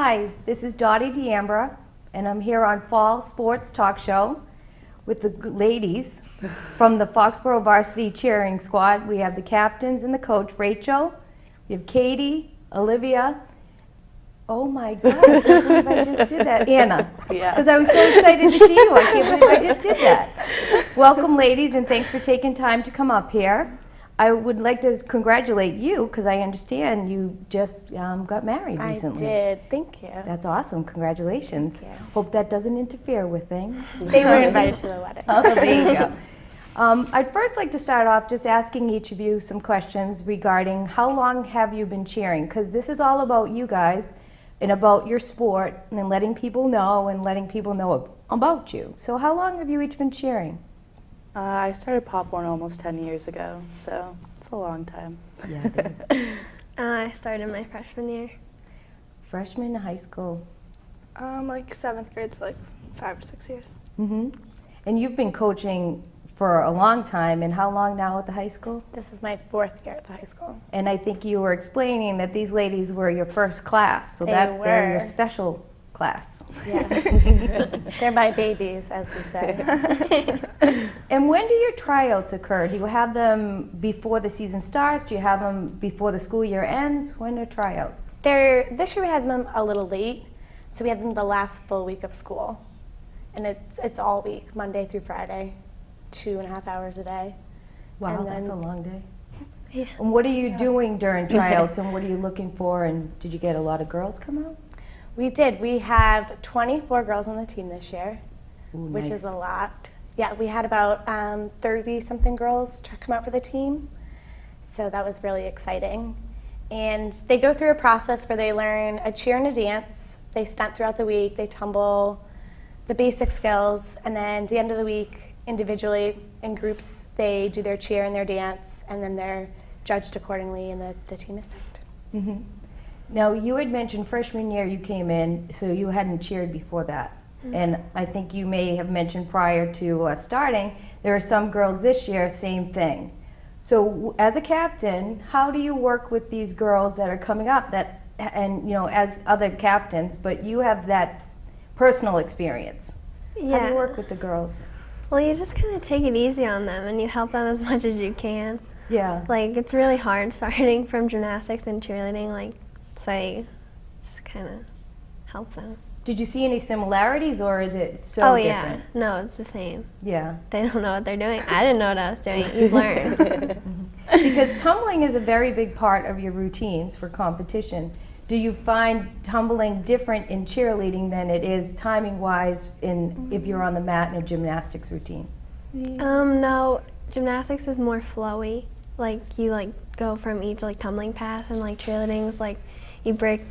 Hi, this is Dottie D'Ambra, and I'm here on Fall Sports Talk Show with the ladies from the Foxborough Varsity Cheering Squad. We have the captains and the coach, Rachel. We have Katie, Olivia. Oh my gosh, I can't believe I just did that. Anna, because I was so excited to see you. I can't believe I just did that. Welcome, ladies, and thanks for taking time to come up here. I would like to congratulate you because I understand you just got married recently. I did. Thank you. That's awesome. Congratulations. Thank you. Hope that doesn't interfere with things. They were invited to the wedding. Oh, there you go. I'd first like to start off just asking each of you some questions regarding how long have you been cheering? Because this is all about you guys and about your sport and letting people know about you. So how long have you each been cheering? I started Pop Warner almost 10 years ago, so it's a long time. Yeah, it is. I started my freshman year. Freshman in high school. Like 7th grade, so like 5 or 6 years. Mm-hmm. And you've been coaching for a long time, and how long now at the high school? This is my 4th year at the high school. And I think you were explaining that these ladies were your first class, so They're your special class. Yeah. They're my babies, as we say. And when do your tryouts occur? Do you have them before the season starts? Do you have them before the school year ends? When are tryouts? This year we had them a little late, so we had them the last full week of school. And it's all week, Monday through Friday, 2.5 hours a day. Wow, And that's then- a long day. Yeah. And what are you doing during tryouts, and what are you looking for, and did you get a lot of girls come out? We did. We have 24 girls on the team this year, Ooh, which nice. is a lot. Yeah, we had about 30-something girls come out for the team, so that was really exciting. And they go through a process where they learn a cheer and a dance. They stunt throughout the week, they tumble, the basic skills, and then at the end of the week, individually, in groups, they do their cheer and their dance, and then they're judged accordingly, and the team is picked. Mm-hmm. Now, you had mentioned freshman year you came in, so you hadn't cheered before that. Mm-hmm. And I think you may have mentioned prior to starting, there are some girls this year, same thing. So as a captain, how do you work with these girls that are coming up and as other captains, but you have that personal experience? Yeah. How do you work with the girls? Well, you just kind of take it easy on them and you help them as much as you can. Yeah. Like, it's really hard starting from gymnastics and cheerleading, so you just kind of help them. Did you see any similarities, or is it so Oh, different? yeah. No, it's the same. Yeah. They don't know what they're doing. I didn't know what I was doing. You've learned. Because tumbling is a very big part of your routines for competition. Do you find tumbling different in cheerleading than it is timing-wise if you're on the mat in a gymnastics routine? No, gymnastics is more flowy. Like, you go from each tumbling pass, and cheerleading is you break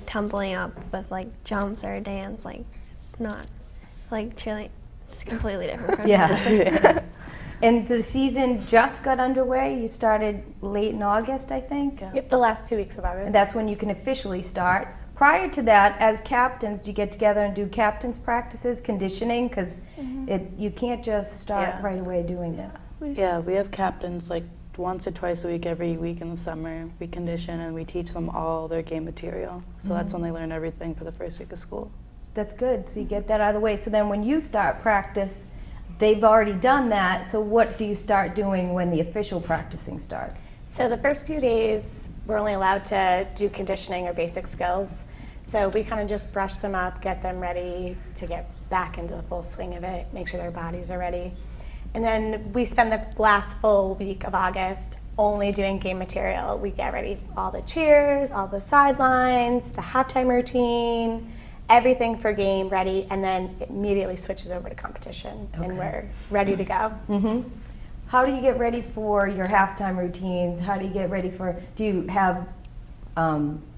tumbling up with jumps or a dance. It's not cheerleading. It's completely different from gymnastics. Yeah. And the season just got underway. You started late in August, I think. Yep, the last 2 weeks of August. And that's when you can officially start. Prior to that, as captains, do you get together and do captains practices, conditioning? Because you can't just start right away doing this. Yeah, we have captains once or twice a week, every week in the summer. We condition and we teach them all their game material. So that's when they learn everything for the first week of school. That's good. So you get that out of the way. So then when you start practice, they've already done that. So what do you start doing when the official practicing starts? So the first few days, we're only allowed to do conditioning or basic skills. So we kind of just brush them up, get them ready to get back into the full swing of it, make sure their bodies are ready. And then we spend the last full week of August only doing game material. We get ready all the cheers, all the sidelines, the halftime routine, everything for game ready, and then it immediately switches over to competition, and we're ready to go. Mm-hmm. How do you get ready for your halftime routines? How do you get ready do you have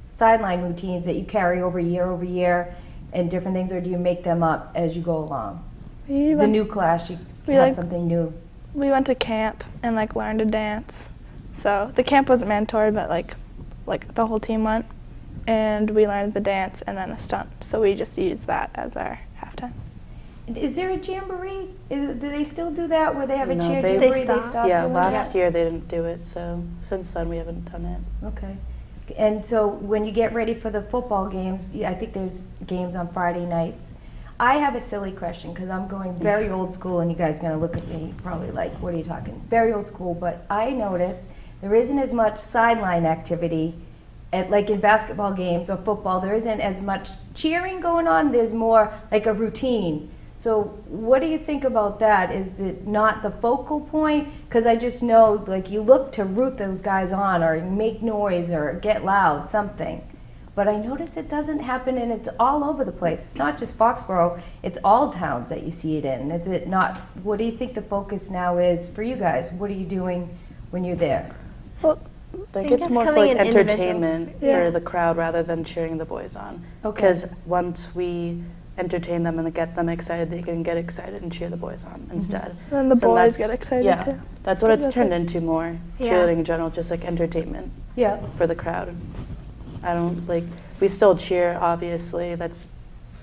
sideline routines that you carry over year and different things, or do you make them up as you go along? The new class, you have something new. We went to camp and learned to dance. So the camp wasn't mandatory, but the whole team went, and we learned the dance and then a stunt. So we just used that as our halftime. Is there a jamboree? Do they still do that where they have a No, cheer they jamboree? stopped. They stopped Yeah, doing last that? year they didn't do it, so since then we haven't done it. Okay. And so when you get ready for the football games, I think there's games on Friday nights. I have a silly question because I'm going very old school, and you guys are going to look at me probably like, what are you talking? Very old school, but I notice there isn't as much sideline activity like in basketball games or football. There isn't as much cheering going on. There's more like a routine. So what do you think about that? Is it not the focal point? Because I just know, like, you look to root those guys on or make noise or get loud, something. But I notice it doesn't happen, and it's all over the place. It's not just Foxborough, it's all towns that you see it in. Is it not? What do you think the focus now is for you guys? What are you doing when you're there? Well, I think think it's it's more for coming like in individuals. entertainment Yeah. for the crowd rather than cheering the boys on. Okay. Because once we entertain them and get them excited, they can get excited and cheer the boys on instead. and the So boys that's- get excited yeah, too. that's what it's That's turned like- into more. Yeah. Cheerleading in general, just like entertainment Yeah. for the crowd. I don't like, we still cheer, obviously, that's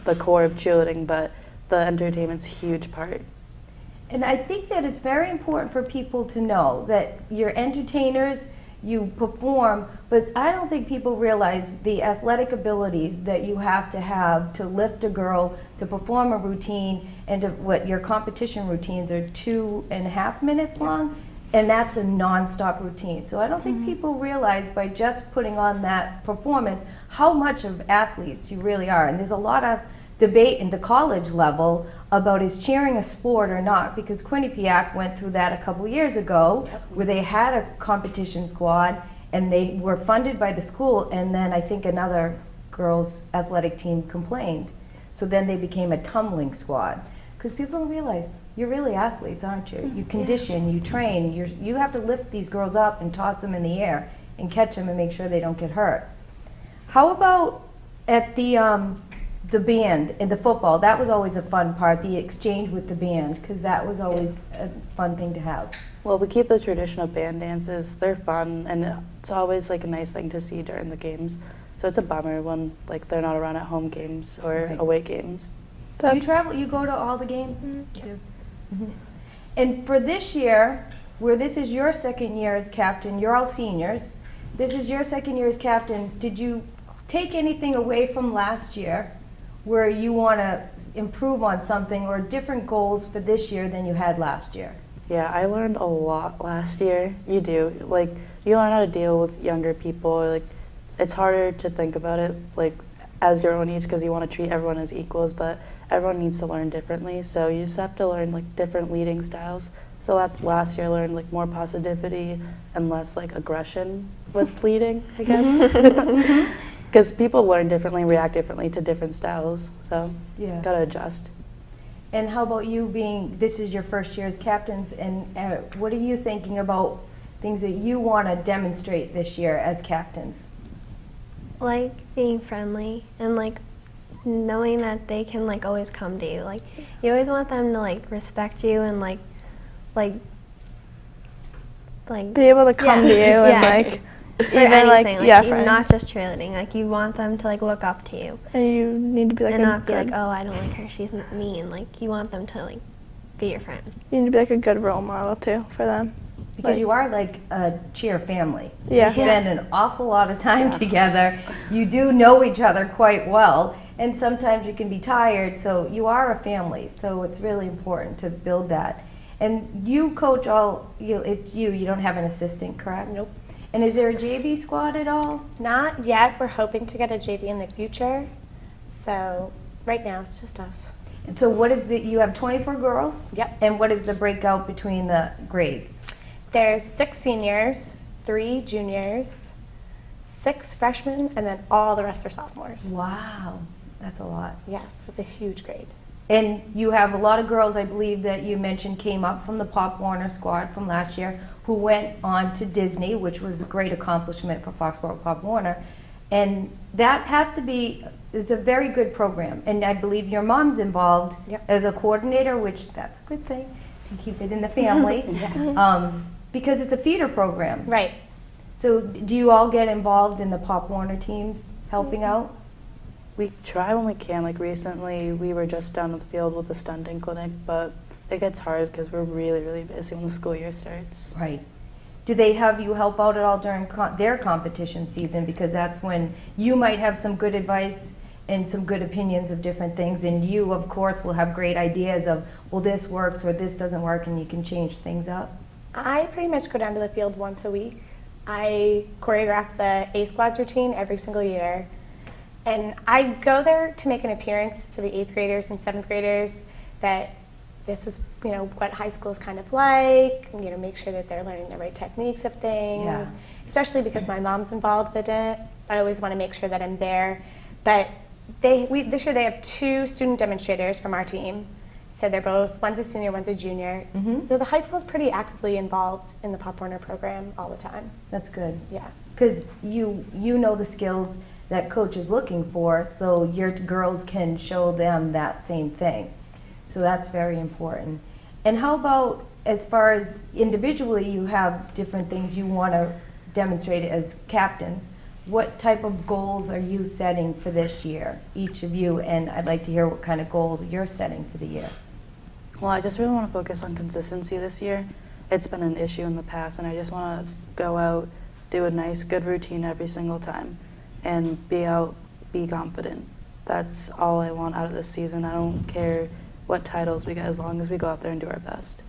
the core of cheerleading, but the entertainment's a huge part. And I think that it's very important for people to know that you're entertainers, you perform, but I don't think people realize the athletic abilities that you have to lift a girl, to perform a routine, and to what your competition routines are 2.5 minutes long, and that's a non-stop routine. So I don't think people realize by just putting on that performance how much of athletes you really are. And there's a lot of debate in the college level about is cheering a sport or not, because Quinnipiac went through that a couple years ago where they had a competition squad and they were funded by the school, and then I think another girls athletic team complained. So then they became a tumbling squad, because people don't realize you're really athletes, aren't you? You condition, you train, you have to lift these girls up and toss them in the air and catch them and make sure they don't get hurt. How about at the band in the football? That was always a fun part, the exchange with the band, because that was always a fun thing to have. Well, we keep the tradition of band dances. They're fun, and it's always like a nice thing to see during the games. So it's a bummer when like they're not around at home games or Right. away games. You travel, you go to all the games? You do? Mhm. And for this year, where this is your second year as captain, you're all seniors, this is your second year as captain, did you take anything away from last year where you want to improve on something, or different goals for this year than you had last year? Yeah, I learned a lot last year. You do. Like, you learn how to deal with younger people. Like, it's harder to think about it, like, as your own age, because you want to treat everyone as equals, but everyone needs to learn differently. So you just have to learn, like, different leading styles. So that last year I learned, like, more positivity and less, like, aggression with leading, I guess. Because people learn differently, react differently to different styles. So Yeah. gotta adjust. And how about you this is your first year as captains, and what are you thinking about things that you want to demonstrate this year as captains? Like being friendly and like knowing that they can like always come to you. Like you always want them to like respect you and like Be able to come to you and Yeah. like for even anything. like yeah, you- friends. not just cheerleading. Like you want them to like look up to you And you need to be like and a not be good, like, oh, I don't like her. She's mean. Like you want them to like be your friend. you need to be like a good role model too for them. Because you are like a cheer family. Yeah. You spend an awful lot of time together. You do know each other quite well, and sometimes you can be tired, so you are a family. So it's really important to build that. And you coach it's you don't have an assistant, correct? Nope. And is there a JV squad at all? Not yet. We're hoping to get a JV in the future. So right now it's just us. And so what is you have 24 girls? Yep. And what is the breakout between the grades? There's 6 seniors, 3 juniors, 6 freshmen, and then all the rest are sophomores. Wow, that's a lot. Yes, it's a huge grade. And you have a lot of girls, I believe, that you mentioned came up from the Pop Warner squad from last year, who went on to Disney, which was a great accomplishment for Foxborough Pop Warner. And that has to be, it's a very good program. And I believe your mom's involved Yep. as a coordinator, which that's a good thing, to keep it in the family. Because it's a feeder program. Right. So do you all get involved in the Pop Warner teams helping out? We try when we can. Like recently, we were just down at the field with the stunting clinic, but it gets hard because we're really, really busy when the school year starts. Right. Do they have you help out at all during their competition season? Because that's when you might have some good advice and some good opinions of different things, and you, of course, will have great ideas of, well, this works or this doesn't work, and you can change things up. I pretty much go down to the field once a week. I choreograph the A squad's routine every single year. And I go there to make an appearance to the 8th graders and 7th graders that this is, what high school is kind of like, make sure that they're learning the right techniques of things, Yeah. especially because my mom's involved with it. I always want to make sure that I'm there. But this year they have 2 student demonstrators from our team. So they're both, one's a senior, one's a junior. So the high school is pretty actively involved in the Pop Warner program all the time. That's good. Yeah. Because you know the skills that coach is looking for, so your girls can show them that same thing. So that's very important. And how about as far as individually, you have different things you want to demonstrate as captains. What type of goals are you setting for this year, each of you? And I'd like to hear what kind of goals you're setting for the year. Well, I just really want to focus on consistency this year. It's been an issue in the past, and I just want to go out, do a nice, good routine every single time, and be confident. That's all I want out of this season. I don't care what titles we get as long as we go out there and do our best.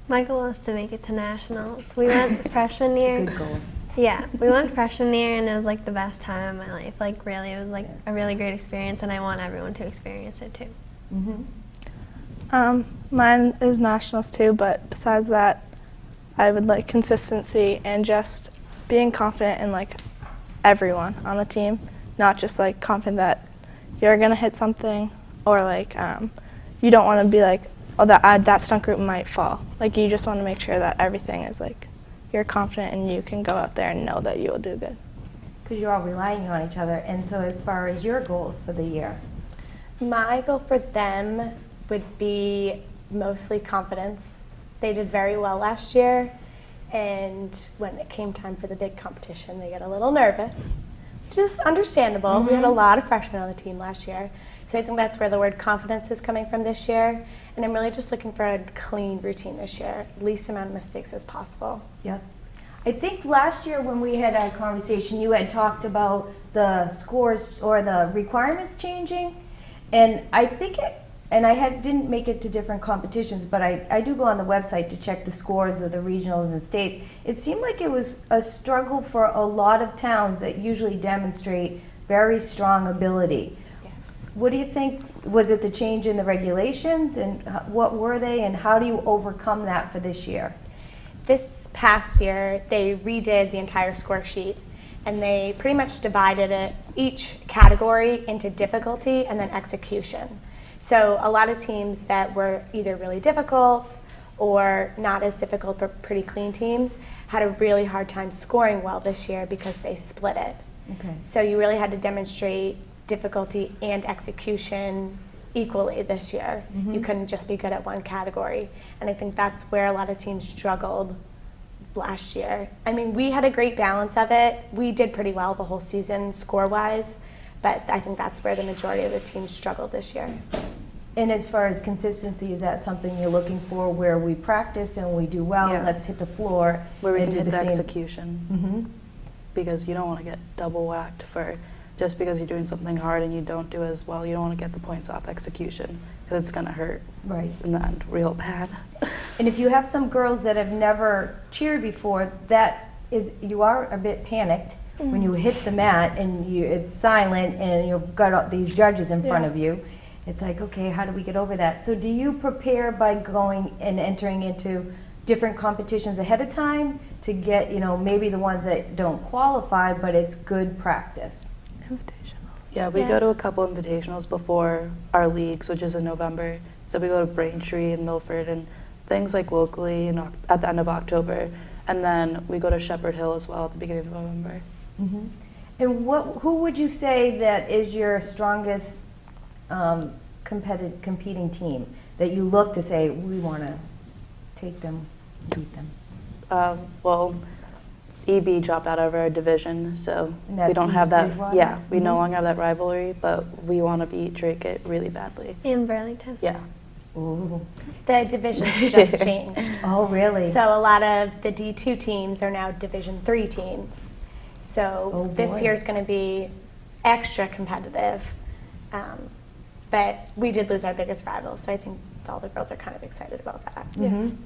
My goal is to make it to nationals. We went freshman year. It's a good goal. Yeah, we went freshman year, and it was like the best time of my life. Like really, it was like a really great experience, and I want everyone to experience it too. Mine is nationals too, but besides that, I would like consistency and just being confident in like everyone on the team, not just like confident that you're gonna hit something or like you don't want to be like, oh, that stunt group might fall. Like you just want to make sure that everything is like you're confident and you can go out there and know that you will do good. Because you're all relying on each other. And so as far as your goals for the year? My goal for them would be mostly confidence. They did very well last year, and when it came time for the big competition, they get a little nervous, which is understandable. We had a lot of freshmen on the team last year, so I think that's where the word confidence is coming from this year, and I'm really just looking for a clean routine this year, least amount of mistakes as possible. Yep. I think last year when we had our conversation, you had talked about the scores or the requirements changing, and I think didn't make it to different competitions, but I do go on the website to check the scores of the regionals and states. It seemed like it was a struggle for a lot of towns that usually demonstrate very strong ability. Yes. What do you think? Was it the change in the regulations, and what were they, and how do you overcome that for this year? This past year, they redid the entire score sheet, and they pretty much divided it, each category, into difficulty and then execution. So a lot of teams that were either really difficult or not as difficult but pretty clean teams had a really hard time scoring well this year because they split it. Okay. So you really had to demonstrate difficulty and execution equally this year. You couldn't just be good at one category. And I think that's where a lot of teams struggled last year. I mean, we had a great balance of it. We did pretty well the whole season score-wise, but I think that's where the majority of the teams struggled this year. And as far as consistency, is that something you're looking for where we practice and we do well, Yeah. let's hit the floor Where we and can do hit the same? execution. Because you don't want to get double whacked for just because you're doing something hard and you don't do as well. You don't want to get the points off execution because it's going to hurt Right. in the end real bad. And if you have some girls that have never cheered before, you are a bit panicked when you hit the mat and it's silent and you've got all these judges in front of you. It's like, okay, how do we get over that? So do you prepare by going and entering into different competitions ahead of time to get, maybe the ones that don't qualify, but it's good practice? Invitationals. Yeah, we go to a couple invitationals before our leagues, which is in November. So we go to Braintree and Milford and things like locally at the end of October. And then we go to Shepherd Hill as well at the beginning of November. And who would you say that is your strongest competing team that you look to say, we want to take them, beat them? Well, EB dropped out of our division, so And that's we don't have East that. Bridgewater? Yeah, we no longer have that rivalry, but we want to beat Drake it really badly. In Burlington. Yeah. Ooh. The divisions just changed. Oh, really? So a lot of the D2 teams are now Division 3 teams. So Oh, this boy. year's going to be extra competitive. But we did lose our biggest rival, so I think all the girls are kind of excited about that. Yes.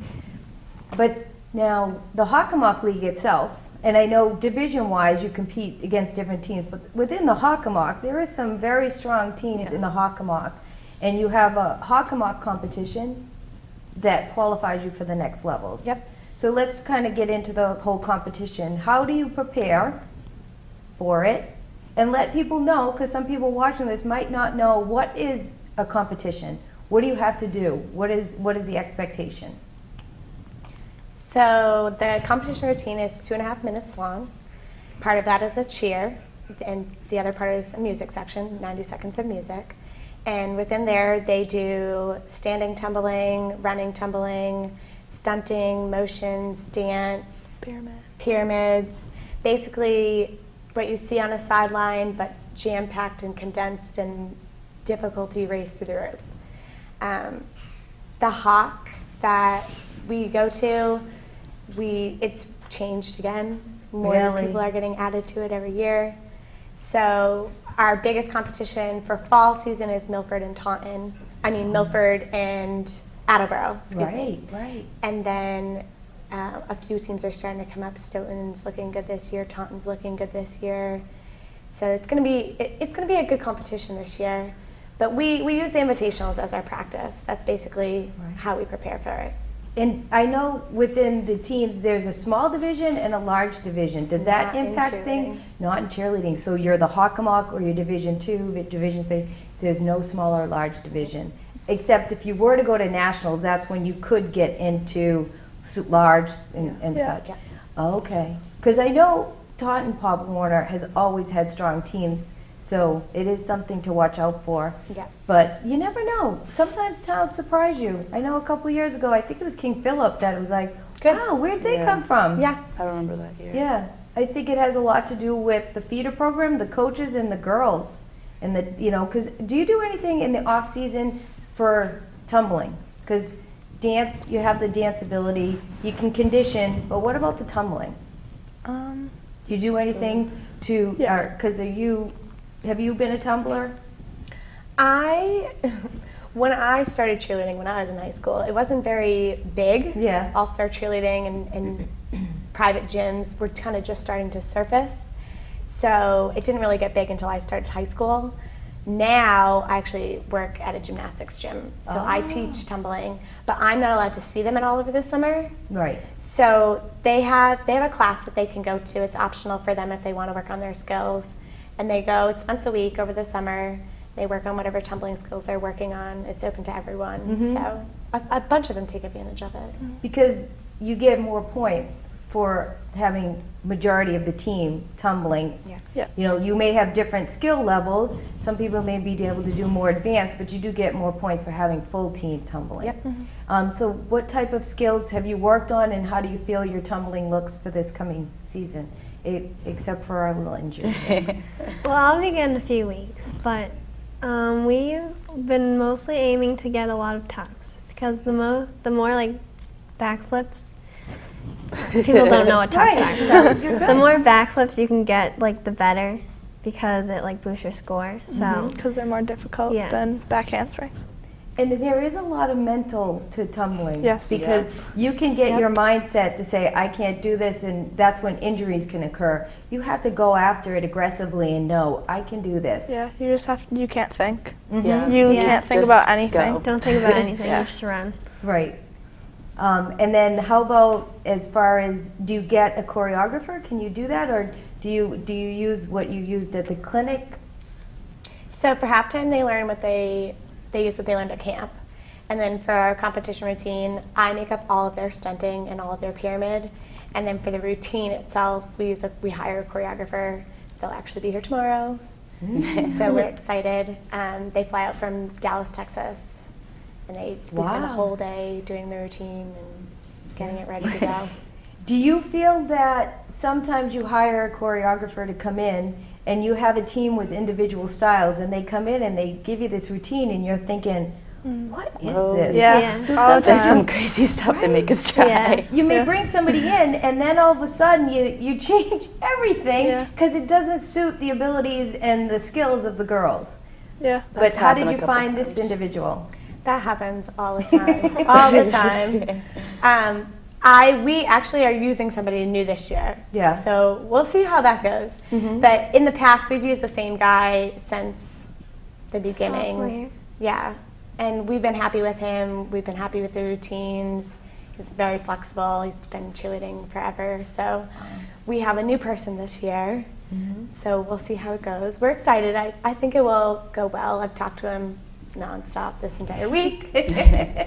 But now, the Hockomock League itself, and I know division-wise you compete against different teams, but within the Hockomock, there are some very strong teams in the Hockomock. And you have a Hockomock competition that qualifies you for the next levels. Yep. So let's kind of get into the whole competition. How do you prepare for it? And let people know, because some people watching this might not know, what is a competition? What do you have to do? What is the expectation? So the competition routine is 2.5 minutes long. Part of that is a cheer, and the other part is a music section, 90 seconds of music. And within there, they do standing tumbling, running tumbling, stunting, motions, dance, pyramids. Basically, what you see on a sideline, but jam-packed and condensed and difficulty raised through the roof. The Hawk that we go to, it's changed again. More Really? people are getting added to it every year. So our biggest competition for fall season is Milford and Taunton. Milford and Attleboro, excuse me. Right. And then a few teams are starting to come up. Stoughton's looking good this year. Taunton's looking good this year. So it's going to be a good competition this year. But we use the invitationals as our practice. That's basically how we prepare for it. And I know within the teams, there's a small division and a large division. Does that Not in impact things? cheerleading. Not in cheerleading. So you're the Hockomock or you're Division 2, Division 3. There's no small or large division. Except if you were to go to nationals, that's when you could get into large and Yeah. such. Okay. Because I know Taunton Pop Warner has always had strong teams, so it is something to watch out for. Yeah. But you never know. Sometimes towns surprise you. I know a couple years ago, I think it was King Philip, that it was like, Good. wow, where'd they Yeah. come from? Yeah. I remember that year. Yeah. I think it has a lot to do with the feeder program, the coaches, and the girls. And because do you do anything in the off season for tumbling? Because dance, you have the dance ability, you can condition, but what about the tumbling? Do you do anything to, Yeah. because have you been a tumbler? When I started cheerleading when I was in high school, it wasn't very big. Yeah. All-star cheerleading and private gyms were kind of just starting to surface. So it didn't really get big until I started high school. Now I actually work at a gymnastics gym. So I teach tumbling, but I'm not allowed to see them at all over the summer. Right. So they have a class that they can go to. It's optional for them if they want to work on their skills. And they go, it's once a week over the summer. They work on whatever tumbling skills they're working on. It's open to everyone. So a bunch of them take advantage of it. Because you get more points for having majority of the team tumbling. Yeah. You may have different skill levels. Some people may be able to do more advanced, but you do get more points for having full team tumbling. Yep. So what type of skills have you worked on, and how do you feel your tumbling looks for this coming season, except for our little injury? Well, I'll begin in a few weeks, but we've been mostly aiming to get a lot of tucks because the more like backflips, people don't know what tucks are. So the more backflips you can get, like the better, because it like boosts your score. So Because they're more difficult Yeah. than back handsprings. And there is a lot of mental to tumbling. Yes. Because you can get your mindset to say, I can't do this, and that's when injuries can occur. You have to go after it aggressively and know, I can do this. Yeah, you can't think. Yeah. You Yeah. can't think Just about anything. go. don't think about anything, Yeah. just run. Right. And then how about as far as, do you get a choreographer? Can you do that? Or do you use what you used at the clinic? So for halftime, they learn they use what they learned at camp. And then for our competition routine, I make up all of their stunting and all of their pyramid. And then for the routine itself, we hire a choreographer. They'll actually be here tomorrow. So we're excited. They fly out from Dallas, Texas, and we spend a Wow. whole day doing the routine and getting it ready to go. Do you feel that sometimes you hire a choreographer to come in and you have a team with individual styles and they come in and they give you this routine and you're thinking, What is Whoa. this? Yeah, Yeah. all the There's some time. crazy stuff they make us try. Yeah. You may Yeah. bring somebody in, and then all of a sudden you change everything Yeah. because it doesn't suit the abilities and the skills of the girls. Yeah. But That's how did happened a you couple find this times. individual? That happens all the time. All the time. We actually are using somebody new this year. Yeah. So we'll see how that goes. But in the past, we've used the same guy since the beginning. Sophomore year. Yeah. And we've been happy with him. We've been happy with the routines. He's very flexible. He's been cheerleading forever. So we have a new person this year. So we'll see how it goes. We're excited. I think it will go well. I've talked to him nonstop this entire week.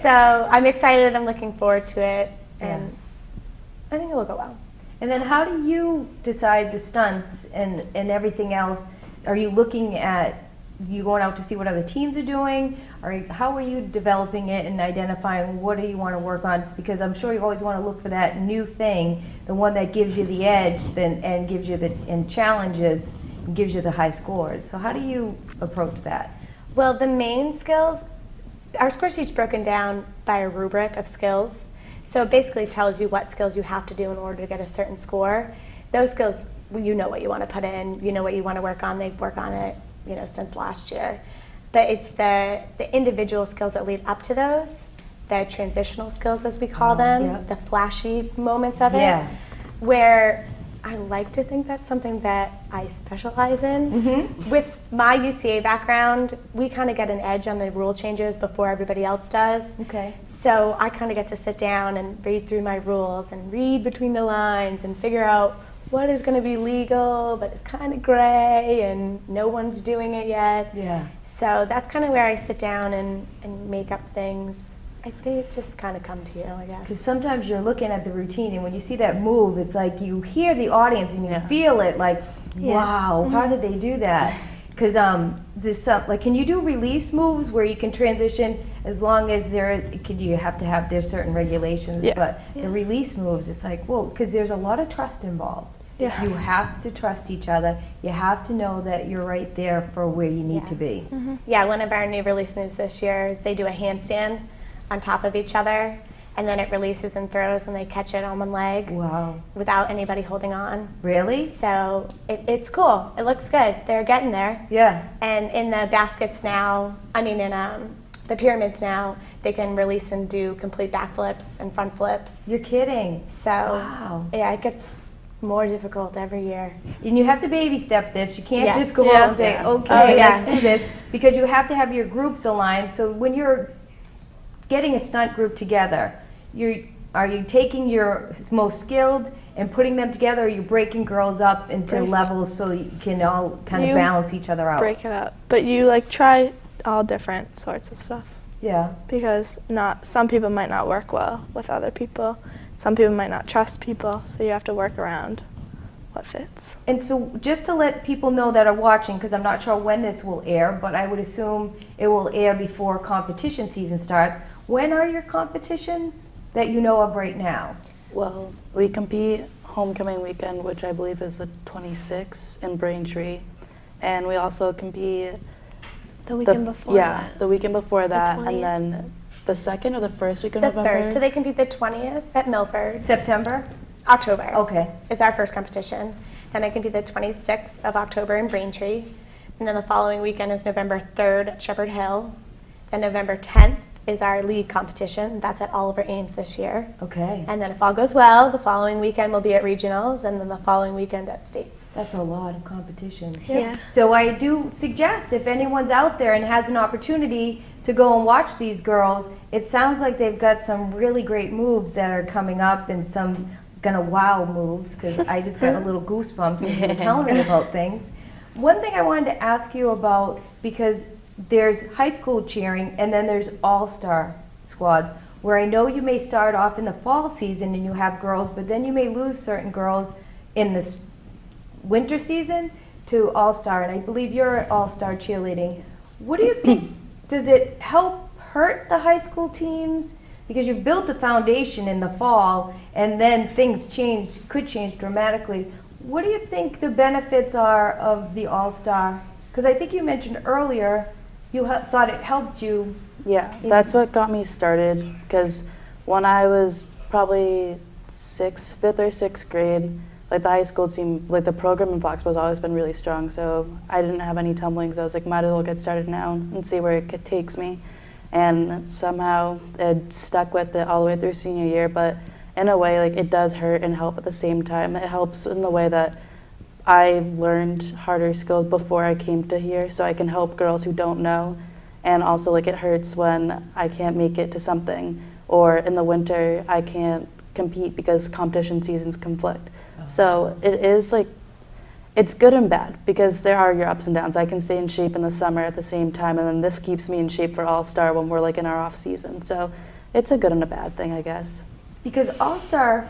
So I'm excited. I'm looking forward to it. And I think it will go well. And then how do you decide the stunts and everything else? Are you looking at, you going out to see what other teams are doing? Or how are you developing it and identifying what do you want to work on? Because I'm sure you always want to look for that new thing, the one that gives you the edge and gives you and challenges and gives you the high scores. So how do you approach that? Well, the main skills, our score sheet's broken down by a rubric of skills. So it basically tells you what skills you have to do in order to get a certain score. Those skills, you know what you want to put in, you know what you want to work on. They work on it, since last year. But it's the individual skills that lead up to those, the transitional skills as we call them, yeah. the flashy moments of it, Yeah. where I like to think that's something that I specialize in. With my UCA background, we kind of get an edge on the rule changes before everybody else does. Okay. So I kind of get to sit down and read through my rules and read between the lines and figure out what is going to be legal, but it's kind of gray and no one's doing it yet. Yeah. So that's kind of where I sit down and make up things. I think it just kind of come to you, I guess. Because sometimes you're looking at the routine, and when you see that move, it's like you hear the audience and you Yeah. feel it. Like, Yeah. wow, how did they do that? Because this, like, can you do release moves where you can transition as long as you have to have there's certain regulations, Yeah. but the release moves, it's like, whoa, because there's a lot of trust involved. Yes. You have to trust each other. You have to know that you're right there for where you need to be. Yeah, one of our new release moves this year is they do a handstand on top of each other, and then it releases and throws, and they catch it on one leg Wow. without anybody holding on. Really? So it's cool. It looks good. They're getting there. Yeah. And in the baskets now, in the pyramids now, they can release and do complete backflips and front flips. You're kidding. So Wow. yeah, it gets more difficult every year. And you have to baby step this. You can't Yes. just go Yeah. out and say, Yeah. okay, Oh, yeah. let's do this. Because you have to have your groups aligned. So when you're getting a stunt group together, are you taking your most skilled and putting them together, or are you breaking girls up into Break. levels so you can all kind of You balance each other out? Break it up. But you try all different sorts of stuff Yeah. because some people might not work well with other people. Some people might not trust people, so you have to work around what fits. And so just to let people know that are watching, because I'm not sure when this will air, but I would assume it will air before competition season starts. When are your competitions that you know of right now? Well, we compete homecoming weekend, which I believe is the 26th in Braintree, and we also compete The weekend before that. the weekend before that, 20th. and then the second or the first week of The November. third. So they compete the 20th at Milford. September? October. Okay. Is our first competition. Then they compete the 26th of October in Braintree. And then the following weekend is November 3rd at Shepherd Hill. Then November 10th is our league competition. That's at Oliver Ames this year. Okay. And then if all goes well, the following weekend will be at regionals, and then the following weekend at states. That's a lot of competitions. Yeah. So I do suggest if anyone's out there and has an opportunity to go and watch these girls, it sounds like they've got some really great moves that are coming up and some gonna wow moves, because I just got a little goosebumps as you were telling me about things. One thing I wanted to ask you about, because there's high school cheering and then there's all-star squads, where I know you may start off in the fall season and you have girls, but then you may lose certain girls in this winter season to all-star, and I believe you're at all-star cheerleading. What do you think? Does it help hurt the high school teams? Because you've built a foundation in the fall and then things could change dramatically. What do you think the benefits are of the all-star? Because I think you mentioned earlier you thought it helped you. Yeah, that's what got me started, because when I was probably fifth or sixth grade, like the high school team, like the program in Foxborough has always been really strong, so I didn't have any tumbling, so I was like, might as well get started now and see where it takes me. And somehow it stuck with it all the way through senior year, but in a way, like, it does hurt and help at the same time. It helps in the way that I learned harder skills before I came to here, so I can help girls who don't know. And also, like, it hurts when I can't make it to something, or in the winter I can't compete because competition seasons conflict. So it is like, it's good and bad, because there are your ups and downs. I can stay in shape in the summer at the same time, and then this keeps me in shape for All-Star when we're like in our off season. So it's a good and a bad thing, I guess. Because All-Star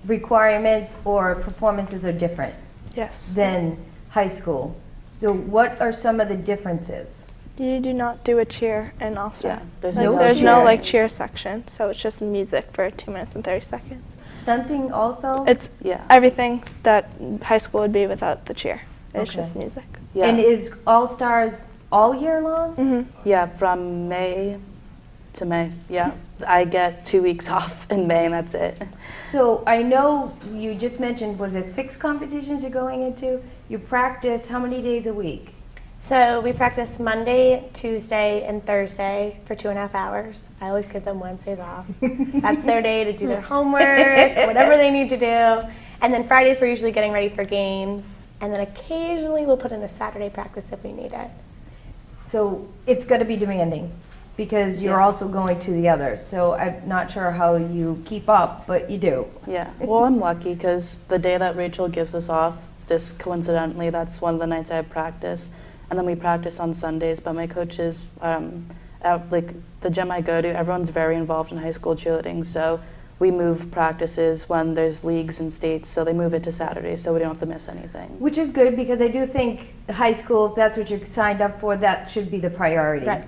requirements or performances are different Yes. than high school. So what are some of the differences? You do not do a cheer in All-Star. Yeah, there's Like, no there's no cheer. like cheer section, so it's just music for 2 minutes and 30 seconds. Stunting also? It's Yeah. everything that high school would be without the cheer. It's Okay. just music. Yeah. And is All-Stars all year long? Hmm. Yeah, from May to May. Yeah, I get 2 weeks off in May, and that's it. So I know you just mentioned, was it 6 competitions you're going into? You practice how many days a week? So we practice Monday, Tuesday, and Thursday for 2.5 hours. I always give them Wednesdays off. That's their day to do their homework, whatever they need to do. And then Fridays we're usually getting ready for games. And then occasionally we'll put in a Saturday practice if we need it. So it's going to be demanding because you're Yes. also going to the others. So I'm not sure how you keep up, but you do. Yeah, well, I'm lucky because the day that Rachel gives us off, just coincidentally, that's one of the nights I have practice. And then we practice on Sundays, but my coaches, at like the gym I go to, everyone's very involved in high school cheerleading, so we move practices when there's leagues and states, so they move it to Saturdays, so we don't have to miss anything. Which is good because I do think high school, if that's what you're signed up for, that should be the priority. Right.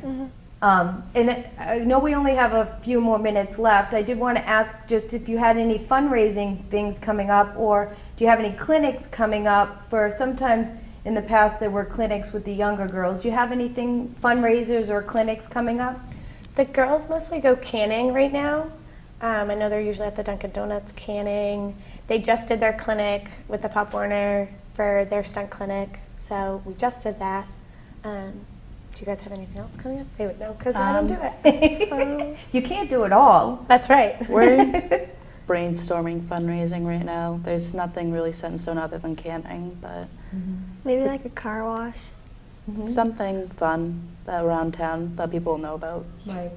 And I know we only have a few more minutes left. I did want to ask just if you had any fundraising things coming up, or do you have any clinics coming up? For sometimes in the past there were clinics with the younger girls. Do you have anything, fundraisers or clinics coming up? The girls mostly go canning right now. I know they're usually at the Dunkin' Donuts canning. They just did their clinic with the Pop Warner for their stunt clinic, so we just did that. Do you guys have anything else coming up? They would know because I don't do it. You can't do it all. That's right. We're brainstorming fundraising right now. There's nothing really set in stone other than canning, but Maybe like a car wash. something fun around town that people know about. Right.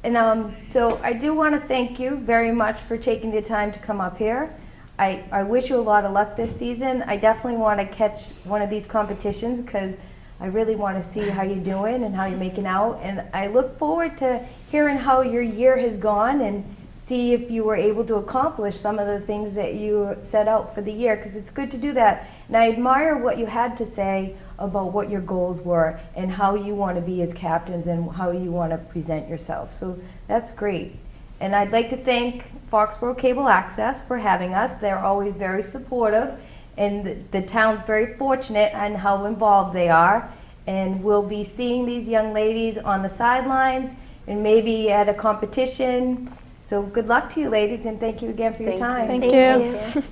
And so I do want to thank you very much for taking the time to come up here. I wish you a lot of luck this season. I definitely want to catch one of these competitions because I really want to see how you're doing and how you're making out. And I look forward to hearing how your year has gone and see if you were able to accomplish some of the things that you set out for the year, because it's good to do that. And I admire what you had to say about what your goals were and how you want to be as captains and how you want to present yourself. So that's great. And I'd like to thank Foxborough Cable Access for having us. They're always very supportive, and the town's very fortunate on how involved they are. And we'll be seeing these young ladies on the sidelines and maybe at a competition. So good luck to you ladies, and thank you again for your Thank you. time. Thank Thank you. you.